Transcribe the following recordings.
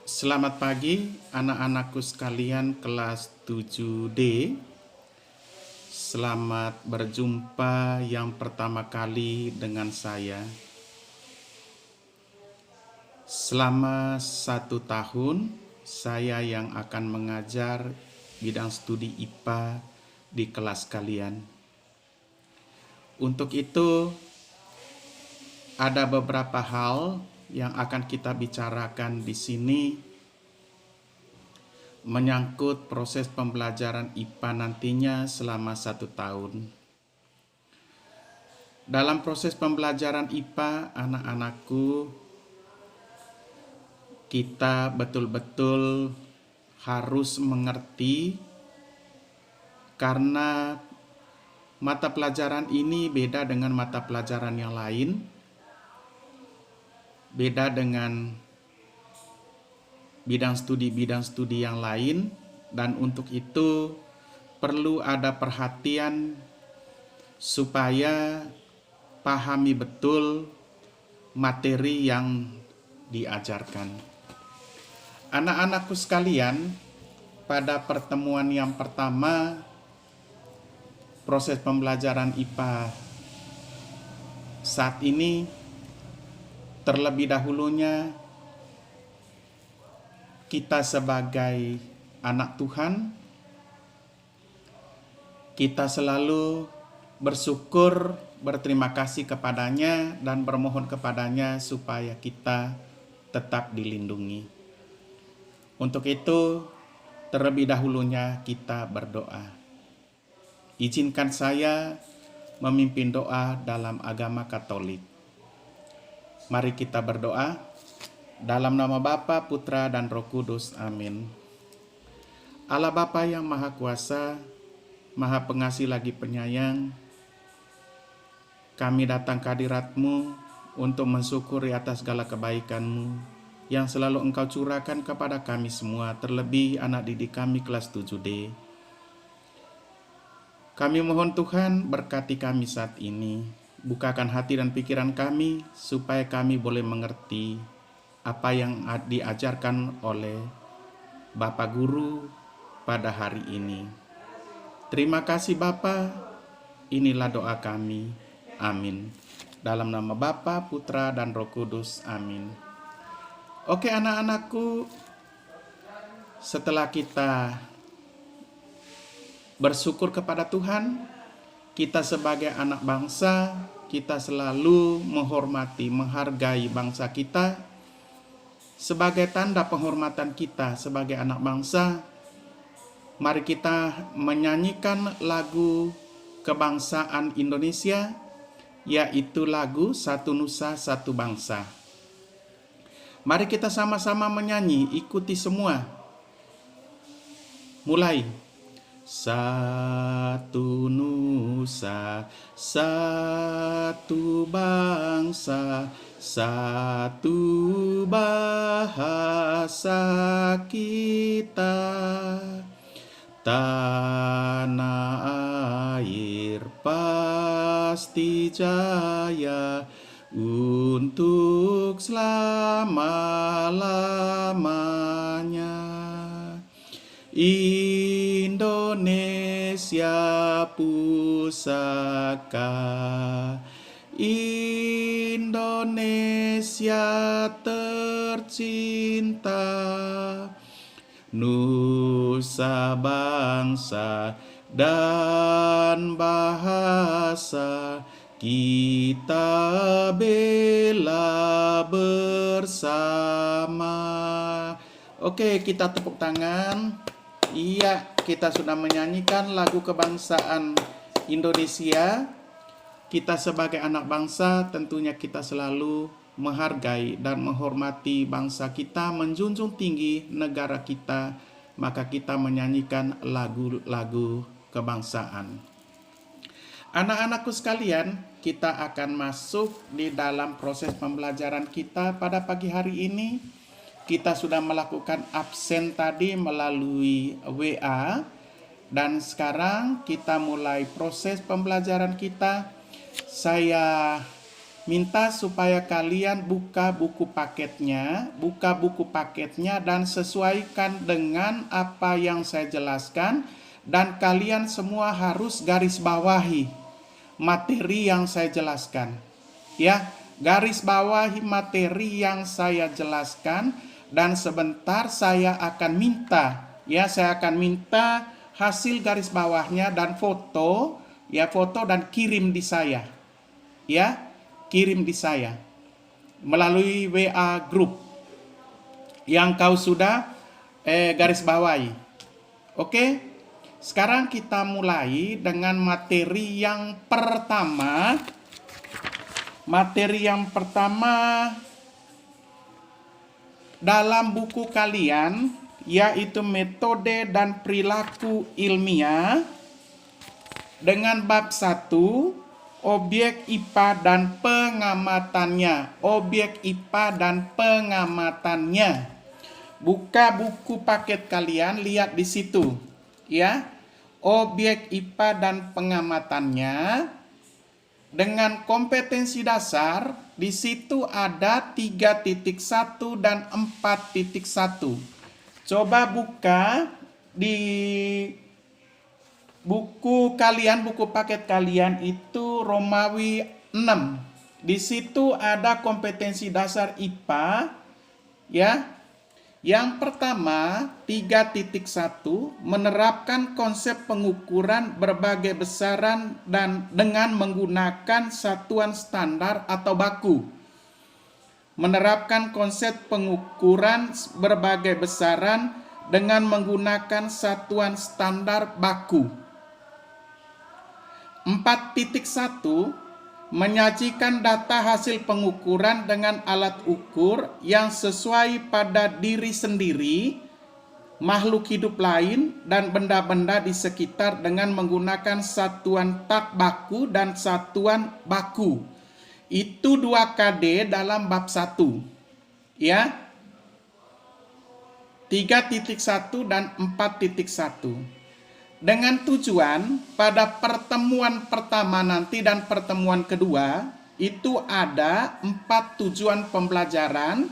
Selamat pagi anak-anakku sekalian kelas 7D. Selamat berjumpa yang pertama kali dengan saya. Selama 1 tahun, saya yang akan mengajar bidang studi IPA di kelas kalian. Untuk itu, ada beberapa hal yang akan kita bicarakan di sini menyangkut proses pembelajaran IPA nantinya selama 1 tahun. Dalam proses pembelajaran IPA, anak-anakku, kita betul-betul harus mengerti karena mata pelajaran ini beda dengan mata pelajaran yang lain, beda dengan bidang studi yang lain, dan untuk itu perlu ada perhatian supaya pahami betul materi yang diajarkan. Anak-anakku sekalian, pada pertemuan yang pertama proses pembelajaran IPA saat ini, terlebih dahulunya kita sebagai anak Tuhan, kita selalu bersyukur, berterima kasih kepadanya, dan bermohon kepadanya supaya kita tetap dilindungi. Untuk itu, terlebih dahulunya kita berdoa. Izinkan saya memimpin doa dalam agama Katolik. Mari kita berdoa. Dalam nama Bapa, Putra, dan Roh Kudus. Amin. Allah Bapa yang Maha Kuasa, Maha Pengasih lagi Penyayang, kami datang ke hadirat-Mu untuk mensyukuri atas segala kebaikan-Mu yang selalu Engkau curahkan kepada kami semua, terlebih anak didik kami kelas 7D. Kami mohon Tuhan berkati kami saat ini, bukakan hati dan pikiran kami supaya kami boleh mengerti apa yang diajarkan oleh Bapak Guru pada hari ini. Terima kasih Bapa, inilah doa kami. Amin. Dalam nama Bapa, Putra, dan Roh Kudus. Amin. Oke anak-anakku, setelah kita bersyukur kepada Tuhan, kita sebagai anak bangsa, kita selalu menghormati, menghargai bangsa kita. Sebagai tanda penghormatan kita sebagai anak bangsa, mari kita menyanyikan lagu kebangsaan Indonesia, yaitu lagu Satu Nusa Satu Bangsa. Mari kita sama-sama menyanyi, ikuti semua. Mulai. Satu nusa, satu bangsa, satu bahasa kita, tanah air pasti jaya untuk selama-lamanya. Indonesia pusaka, Indonesia tercinta, nusa bangsa dan bahasa kita bela bersama. Oke, kita tepuk tangan. Iya, kita sudah menyanyikan lagu kebangsaan Indonesia. Kita sebagai anak bangsa tentunya kita selalu menghargai dan menghormati bangsa kita, menjunjung tinggi negara kita, maka kita menyanyikan lagu-lagu kebangsaan. Anak-anakku sekalian, kita akan masuk di dalam proses pembelajaran kita pada pagi hari ini. Kita sudah melakukan absen tadi melalui WA, dan sekarang kita mulai proses pembelajaran kita. Saya minta supaya kalian buka buku paketnya dan sesuaikan dengan apa yang saya jelaskan, dan kalian semua harus garis bawahi materi yang saya jelaskan. Ya, garis bawahi materi yang saya jelaskan, dan sebentar saya akan minta hasil garis bawahnya dan foto dan kirim di saya. Ya, kirim di saya melalui WA grup yang kau sudah garis bawahi. Oke, sekarang kita mulai dengan materi yang pertama. Materi yang pertama dalam buku kalian, yaitu metode dan perilaku ilmiah dengan bab 1, objek IPA dan pengamatannya. Objek IPA dan pengamatannya. Buka buku paket kalian, lihat di situ, ya. Objek IPA dan pengamatannya dengan kompetensi dasar. Di situ ada 3.1 dan 4.1. Coba buka di buku kalian, buku paket kalian itu Romawi 6. Di situ ada kompetensi dasar IPA, ya. Yang pertama, 3.1, menerapkan konsep pengukuran berbagai besaran dan dengan menggunakan satuan standar atau baku. Menerapkan konsep pengukuran berbagai besaran dengan menggunakan satuan standar baku. 4.1, menyajikan data hasil pengukuran dengan alat ukur yang sesuai pada diri sendiri, makhluk hidup lain, dan benda-benda di sekitar dengan menggunakan satuan tak baku dan satuan baku. Itu 2KD dalam bab 1. Ya. 3.1 dan 4.1. Dengan tujuan pada pertemuan pertama nanti dan pertemuan kedua, itu ada 4 tujuan pembelajaran.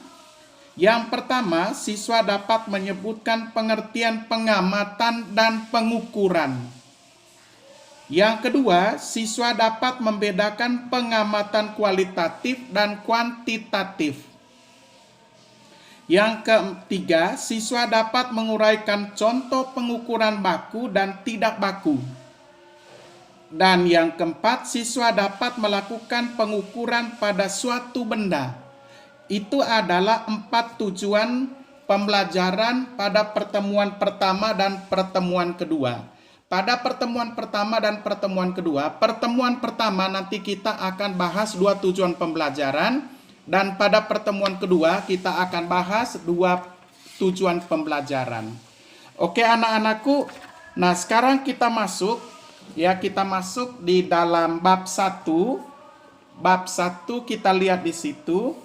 Yang pertama, siswa dapat menyebutkan pengertian pengamatan dan pengukuran. Yang kedua, siswa dapat membedakan pengamatan kualitatif dan kuantitatif. Yang ketiga, siswa dapat menguraikan contoh pengukuran baku dan tidak baku. Dan yang keempat, siswa dapat melakukan pengukuran pada suatu benda. Itu adalah 4 tujuan pembelajaran pada pertemuan pertama dan pertemuan kedua. Pada pertemuan pertama dan pertemuan kedua, pertemuan pertama nanti kita akan bahas 2 tujuan pembelajaran. Dan pada pertemuan kedua kita akan bahas 2 tujuan pembelajaran. Oke anak-anakku, nah sekarang kita masuk di dalam bab 1. Bab 1 kita lihat di situ.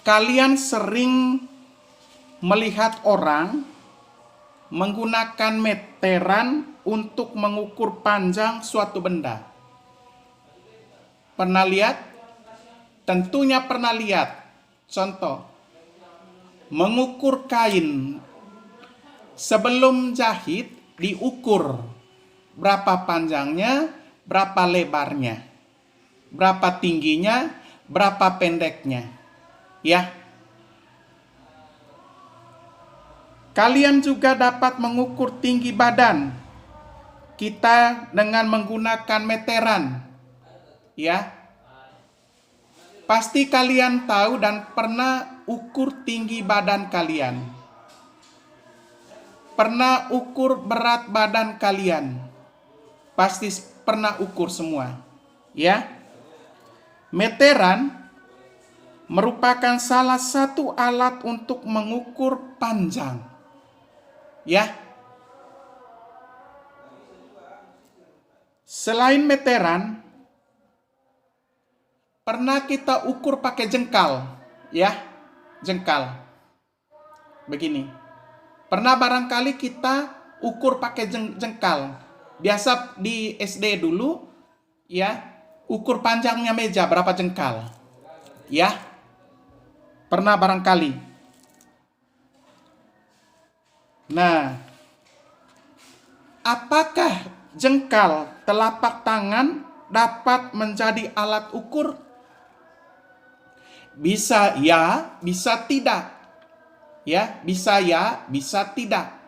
Kalian sering melihat orang menggunakan meteran untuk mengukur panjang suatu benda. Pernah lihat? Tentunya pernah lihat. Contoh, mengukur kain. Sebelum jahit, diukur berapa panjangnya, berapa lebarnya, berapa tingginya, berapa pendeknya. Ya. Kalian juga dapat mengukur tinggi badan kita dengan menggunakan meteran. Ya. Pasti kalian tahu dan pernah ukur tinggi badan kalian. Pernah ukur berat badan kalian. Pasti pernah ukur semua. Ya. Meteran merupakan salah satu alat untuk mengukur panjang. Ya. Selain meteran, pernah kita ukur pakai jengkal, ya, jengkal. Begini. Pernah barangkali kita ukur pakai jengkal. Biasa di SD dulu, ya, Ukur panjangnya meja berapa jengkal? Ya, pernah barangkali. Nah, apakah jengkal telapak tangan dapat menjadi alat ukur? Bisa ya, bisa tidak. Ya, bisa ya, bisa tidak.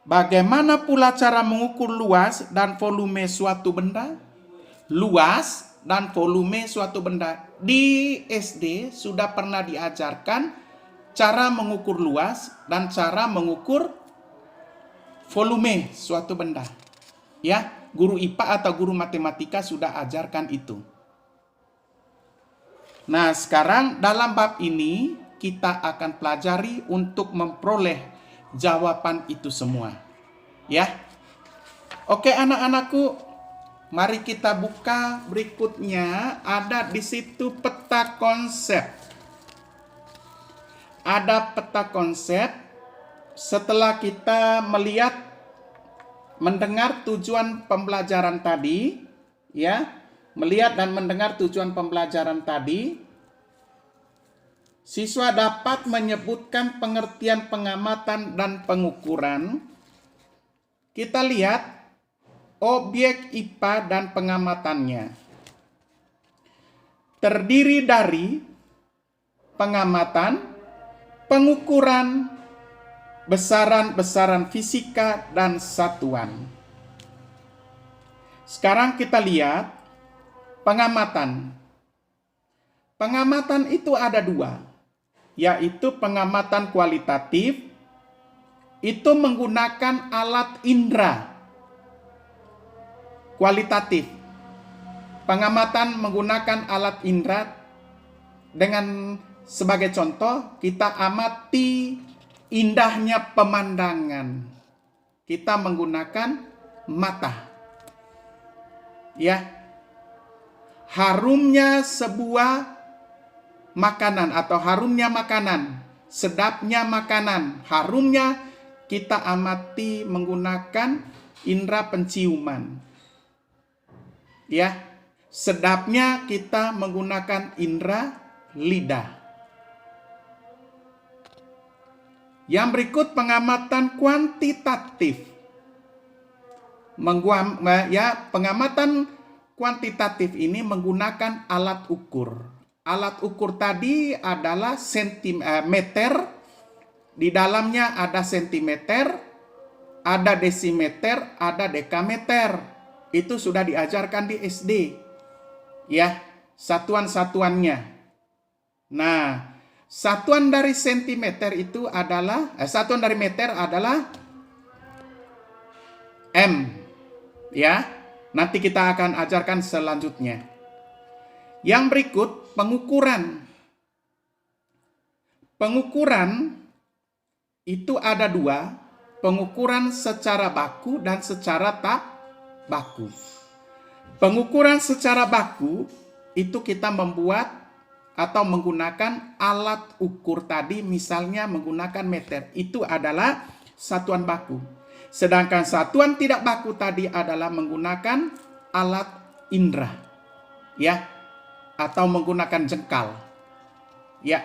Bagaimana pula cara mengukur luas dan volume suatu benda? Luas dan volume suatu benda. Di SD sudah pernah diajarkan cara mengukur luas dan cara mengukur volume suatu benda. Ya, guru IPA atau guru matematika sudah ajarkan itu. Nah, sekarang dalam bab ini kita akan pelajari untuk memperoleh jawaban itu semua. Ya. Oke anak-anakku, mari kita buka berikutnya. Ada di situ peta konsep. Ada peta konsep. Setelah kita mendengar tujuan pembelajaran tadi, ya, melihat dan mendengar tujuan pembelajaran tadi, siswa dapat menyebutkan pengertian pengamatan dan pengukuran. Kita lihat objek IPA dan pengamatannya. Terdiri dari pengamatan, pengukuran, besaran-besaran fisika, dan satuan. Sekarang kita lihat pengamatan. Pengamatan itu ada dua, yaitu pengamatan kualitatif, itu menggunakan alat indera. Kualitatif, pengamatan menggunakan alat indera dengan sebagai contoh, kita amati indahnya pemandangan. Kita menggunakan mata. Ya. Harumnya sebuah makanan atau harumnya makanan, sedapnya makanan, harumnya kita amati menggunakan indera penciuman. Ya, sedapnya kita menggunakan indera lidah. Yang berikut pengamatan kuantitatif. Pengamatan kuantitatif ini menggunakan alat ukur. Alat ukur tadi adalah meter, di dalamnya ada sentimeter, ada desimeter, ada dekameter. Itu sudah diajarkan di SD. Ya, satuan-satuannya. Nah, satuan dari sentimeter itu adalah, satuan dari meter adalah M. Ya, nanti kita akan ajarkan selanjutnya. Yang berikut, pengukuran. Pengukuran itu ada dua, pengukuran secara baku dan secara tak baku. Pengukuran secara baku itu kita membuat atau menggunakan alat ukur tadi, misalnya menggunakan meter. Itu adalah satuan baku. Sedangkan satuan tidak baku tadi adalah menggunakan alat indera. Ya. Atau menggunakan jengkal. Ya.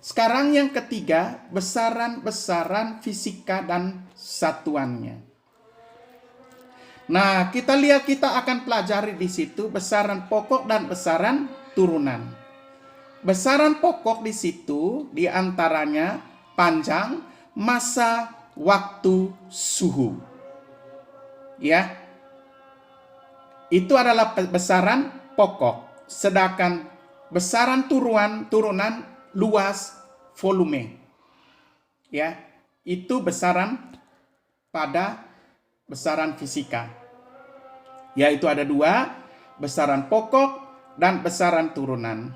Sekarang yang ketiga, besaran-besaran fisika dan satuannya. Nah, kita lihat, kita akan pelajari di situ besaran pokok dan besaran turunan. Besaran pokok di situ diantaranya panjang, massa, waktu, suhu. Ya. Itu adalah besaran pokok. Sedangkan besaran turunan, luas, volume. Ya, itu besaran pada besaran fisika. Yaitu ada dua, besaran pokok dan besaran turunan.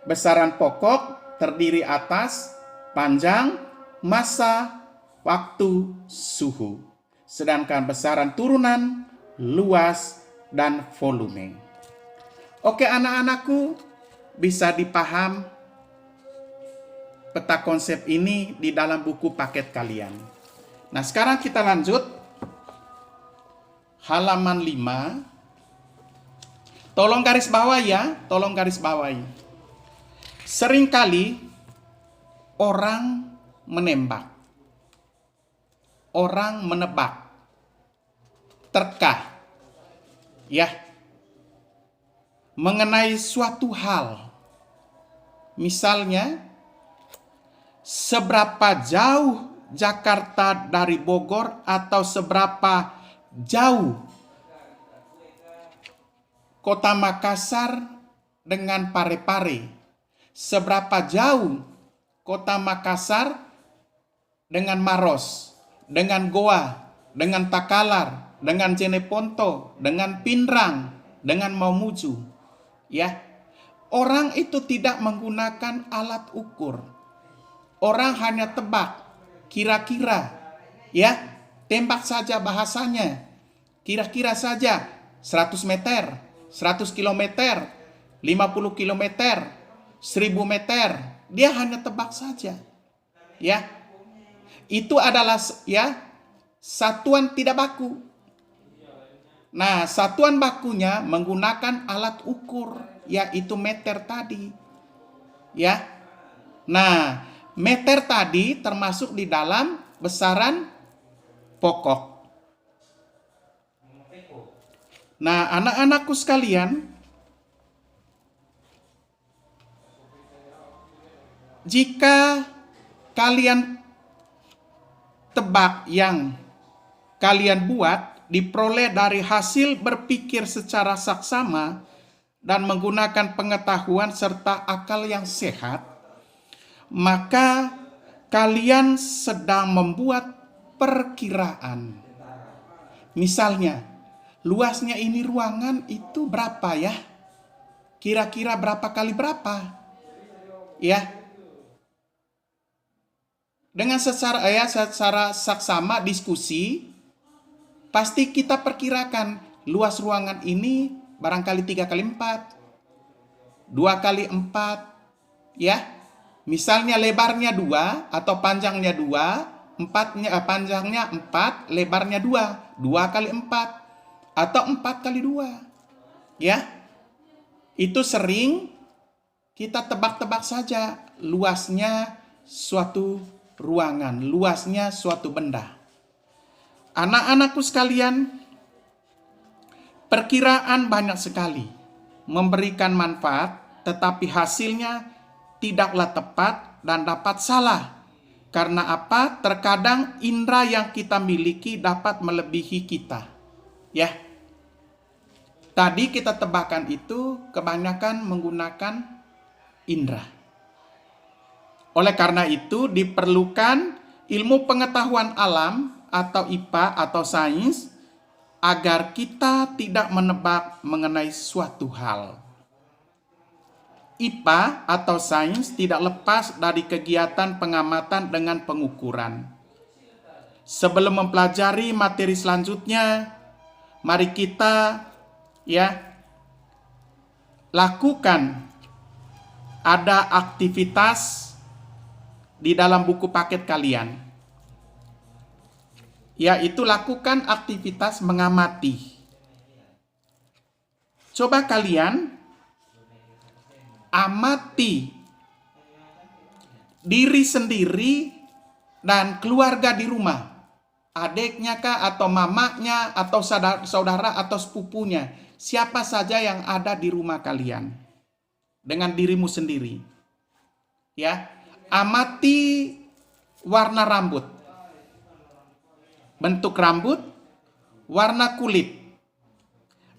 Besaran pokok terdiri atas panjang, massa, waktu, suhu. Sedangkan besaran turunan, luas, dan volume. Oke anak-anakku, bisa dipaham peta konsep ini di dalam buku paket kalian. Nah sekarang kita lanjut. Halaman 5. Tolong garis bawahi ya, tolong garis bawahi. Seringkali orang menembak, orang menebak, terka, ya, mengenai suatu hal. Misalnya, seberapa jauh Jakarta dari Bogor atau seberapa jauh Kota Makassar dengan Parepare. Seberapa jauh Kota Makassar dengan Maros, dengan Goa, dengan Takalar, dengan Jeneponto, dengan Pinrang, dengan Mamuju. Ya, orang itu tidak menggunakan alat ukur. Orang hanya tebak, kira-kira, ya, tembak saja bahasanya. Kira-kira saja 100 meter, 100 kilometer, 50 kilometer, 1000 meter. Dia hanya tebak saja. Ya. Itu adalah ya satuan tidak baku. Nah, satuan bakunya menggunakan alat ukur, yaitu meter tadi. Ya. Nah, meter tadi termasuk di dalam besaran pokok. Nah, anak-anakku sekalian, jika kalian tebak yang kalian buat diperoleh dari hasil berpikir secara saksama dan menggunakan pengetahuan serta akal yang sehat, maka kalian sedang membuat perkiraan. Misalnya, luasnya ini ruangan itu berapa ya? Kira-kira berapa kali berapa? Ya. Dengan secara saksama diskusi, pasti kita perkirakan luas ruangan ini barangkali 3 kali 4, 2 kali 4, ya. Misalnya lebarnya 2 atau panjangnya 2, panjangnya 4, lebarnya 2, 2 kali 4 atau 4 kali 2. Ya. Itu sering kita tebak-tebak saja luasnya suatu ruangan, luasnya suatu benda. Anak-anakku sekalian, perkiraan banyak sekali memberikan manfaat, tetapi hasilnya tidaklah tepat dan dapat salah. Karena apa? Terkadang indera yang kita miliki dapat melebihi kita. Ya. Tadi kita tebakan itu kebanyakan menggunakan indera. Oleh karena itu diperlukan ilmu pengetahuan alam atau IPA atau sains agar kita tidak menebak mengenai suatu hal. IPA atau sains tidak lepas dari kegiatan pengamatan dengan pengukuran. Sebelum mempelajari materi selanjutnya, mari kita lakukan ada aktivitas di dalam buku paket kalian, yaitu lakukan aktivitas mengamati. Coba kalian amati diri sendiri dan keluarga di rumah, adiknya kah atau mamanya atau saudara atau sepupunya, siapa saja yang ada di rumah kalian dengan dirimu sendiri. Ya. Amati warna rambut, bentuk rambut, warna kulit,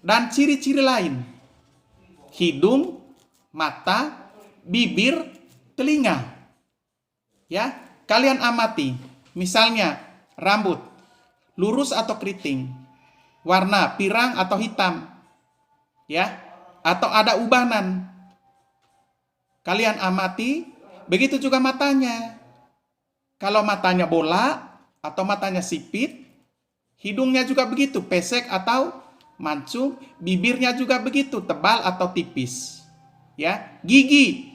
dan ciri-ciri lain. Hidung, mata, bibir, telinga. Ya, kalian amati. Misalnya, rambut lurus atau keriting, warna pirang atau hitam. Ya, atau ada ubanan. Kalian amati. Begitu juga matanya. Kalau matanya bola atau matanya sipit, hidungnya juga begitu, pesek atau mancung, bibirnya juga begitu, tebal atau tipis. Ya, gigi.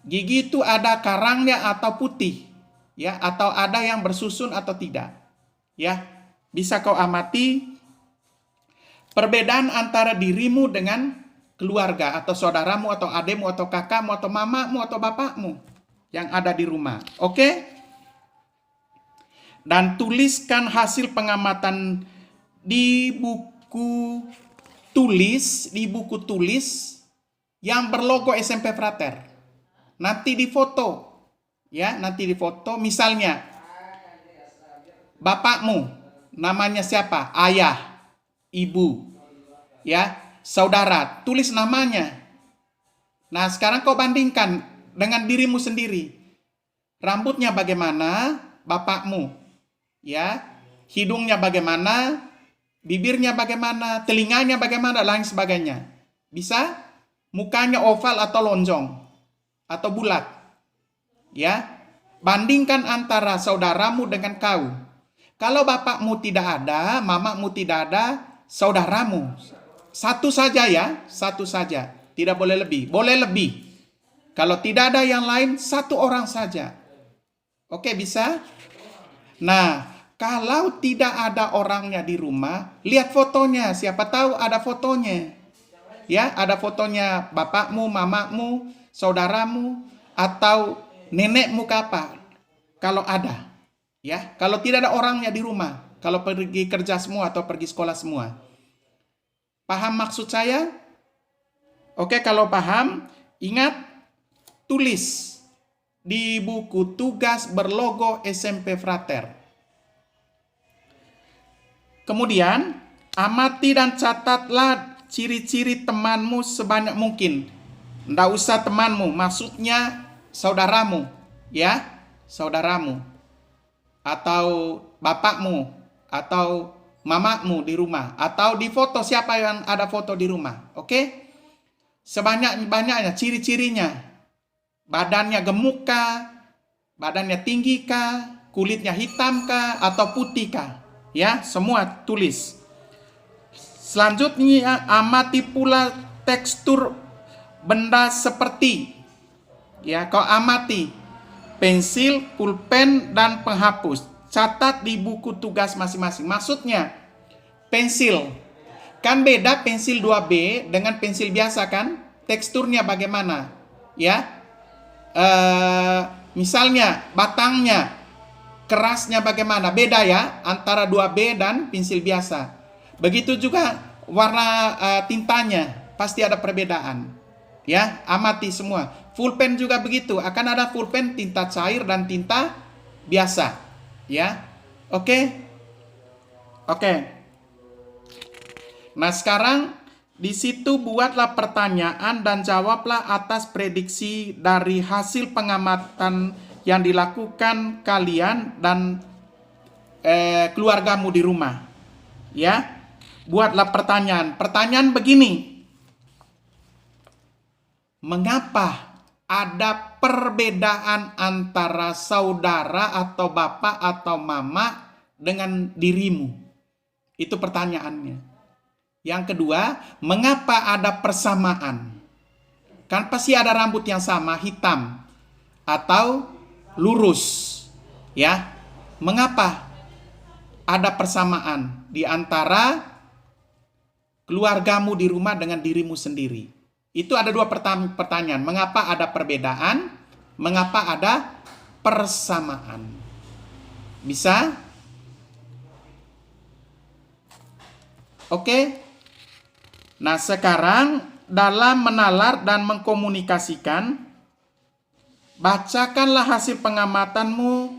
Gigi itu ada karangnya atau putih, ya, atau ada yang bersusun atau tidak. Ya, bisa kau amati. Perbedaan antara dirimu dengan keluarga atau saudaramu atau adekmu atau kakakmu atau mamamu atau bapakmu yang ada di rumah. Oke? Dan tuliskan hasil pengamatan di buku tulis yang berlogo SMP Frater. Nanti difoto. Ya, nanti difoto misalnya bapakmu namanya siapa? Ayah, ibu, ya, saudara, tulis namanya. Nah, sekarang kau bandingkan dengan dirimu sendiri. Rambutnya bagaimana? Bapakmu, ya, hidungnya bagaimana? Bibirnya bagaimana? Telinganya bagaimana? Lain sebagainya. Bisa? Mukanya oval atau lonjong atau bulat, ya. Bandingkan antara saudaramu dengan kau. Kalau bapakmu tidak ada, mamamu tidak ada, saudaramu satu saja ya, satu saja. Tidak boleh lebih. Boleh lebih. Kalau tidak ada yang lain, satu orang saja. Oke, bisa? Nah, kalau tidak ada orangnya di rumah, lihat fotonya. Siapa tahu ada fotonya. Ya, ada fotonya bapakmu, mamamu, saudaramu, atau nenekmu kapan. Kalau ada. Ya, kalau tidak ada orangnya di rumah, kalau pergi kerja semua atau pergi sekolah semua. Paham maksud saya? Oke, kalau paham, ingat tulis di buku tugas berlogo SMP Frater. Kemudian, amati dan catatlah ciri-ciri temanmu sebanyak mungkin. Nggak usah temanmu, maksudnya saudaramu, ya, saudaramu. Atau bapakmu, atau mamamu di rumah, atau di foto siapa yang ada foto di rumah, oke? Sebanyak-banyaknya ciri-cirinya, badannya gemuk kah, badannya tinggi kah, kulitnya hitam kah, atau putih kah, ya, semua tulis. Selanjutnya amati pula tekstur benda seperti, ya, kau amati pensil, pulpen, dan penghapus. Catat di buku tugas masing-masing. Maksudnya, pensil. Kan beda pensil 2B dengan pensil biasa kan? Teksturnya bagaimana? Ya, misalnya batangnya, kerasnya bagaimana? Beda ya, antara 2B dan pensil biasa. Begitu juga warna tintanya, pasti ada perbedaan. Ya, amati semua. Pulpen juga begitu, akan ada pulpen tinta cair dan tinta biasa. Ya, oke. Nah, sekarang di situ buatlah pertanyaan dan jawablah atas prediksi dari hasil pengamatan yang dilakukan kalian dan keluargamu di rumah. Ya, buatlah pertanyaan. Pertanyaan begini. Mengapa ada perbedaan antara saudara atau bapak atau mama dengan dirimu? Itu pertanyaannya. Yang kedua, mengapa ada persamaan? Kan pasti ada rambut yang sama, hitam atau lurus. Ya, mengapa ada persamaan di antara keluargamu di rumah dengan dirimu sendiri? Itu ada dua pertanyaan. Mengapa ada perbedaan? Mengapa ada persamaan? Bisa? Oke. Nah, sekarang dalam menalar dan mengkomunikasikan, bacakanlah hasil pengamatanmu,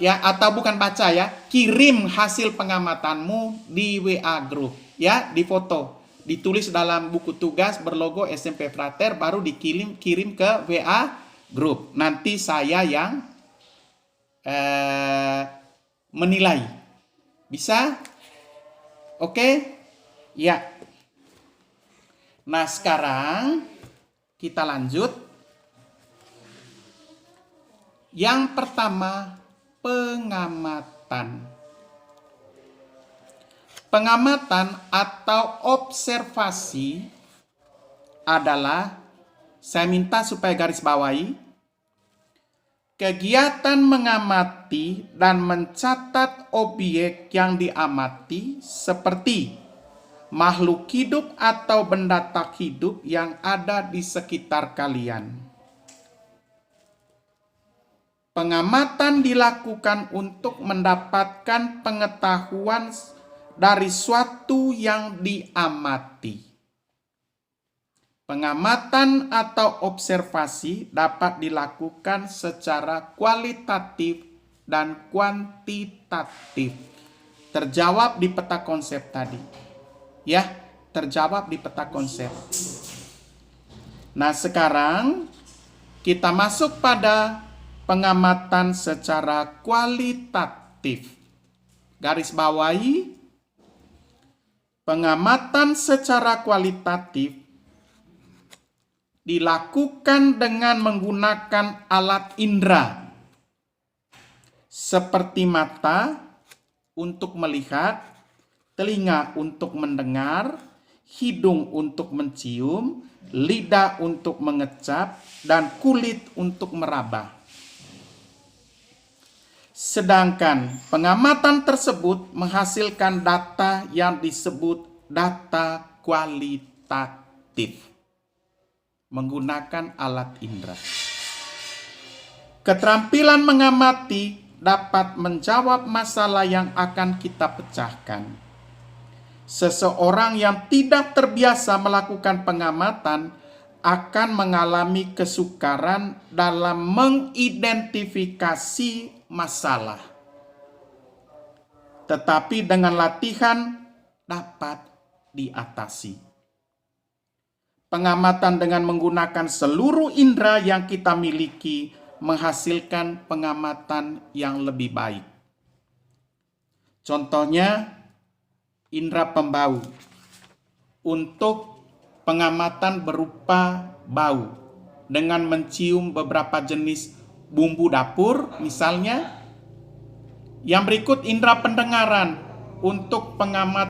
ya, atau bukan baca ya, kirim hasil pengamatanmu di WA group, ya, di foto. Ditulis dalam buku tugas berlogo SMP Frater, baru kirim ke WA group. Nanti saya yang menilai. Bisa? Oke? Ya. Nah, sekarang kita lanjut. Yang pertama, pengamatan. Pengamatan atau observasi adalah, saya minta supaya garis bawahi, kegiatan mengamati dan mencatat objek yang diamati seperti makhluk hidup atau benda tak hidup yang ada di sekitar kalian. Pengamatan dilakukan untuk mendapatkan pengetahuan dari suatu yang diamati. Pengamatan atau observasi dapat dilakukan secara kualitatif dan kuantitatif. Terjawab di peta konsep tadi. Ya, terjawab di peta konsep. Nah, sekarang kita masuk pada pengamatan secara kualitatif. Garis bawahi, pengamatan secara kualitatif dilakukan dengan menggunakan alat indera seperti mata untuk melihat, telinga untuk mendengar, hidung untuk mencium, lidah untuk mengecap, dan kulit untuk meraba. Sedangkan pengamatan tersebut menghasilkan data yang disebut data kualitatif menggunakan alat indera. Keterampilan mengamati dapat menjawab masalah yang akan kita pecahkan. Seseorang yang tidak terbiasa melakukan pengamatan akan mengalami kesukaran dalam mengidentifikasi masalah. Tetapi dengan latihan dapat diatasi. Pengamatan dengan menggunakan seluruh indera yang kita miliki menghasilkan pengamatan yang lebih baik. Contohnya, indera pembau untuk pengamatan berupa bau dengan mencium beberapa jenis bumbu dapur misalnya. Yang berikut indera pendengaran untuk pengamatan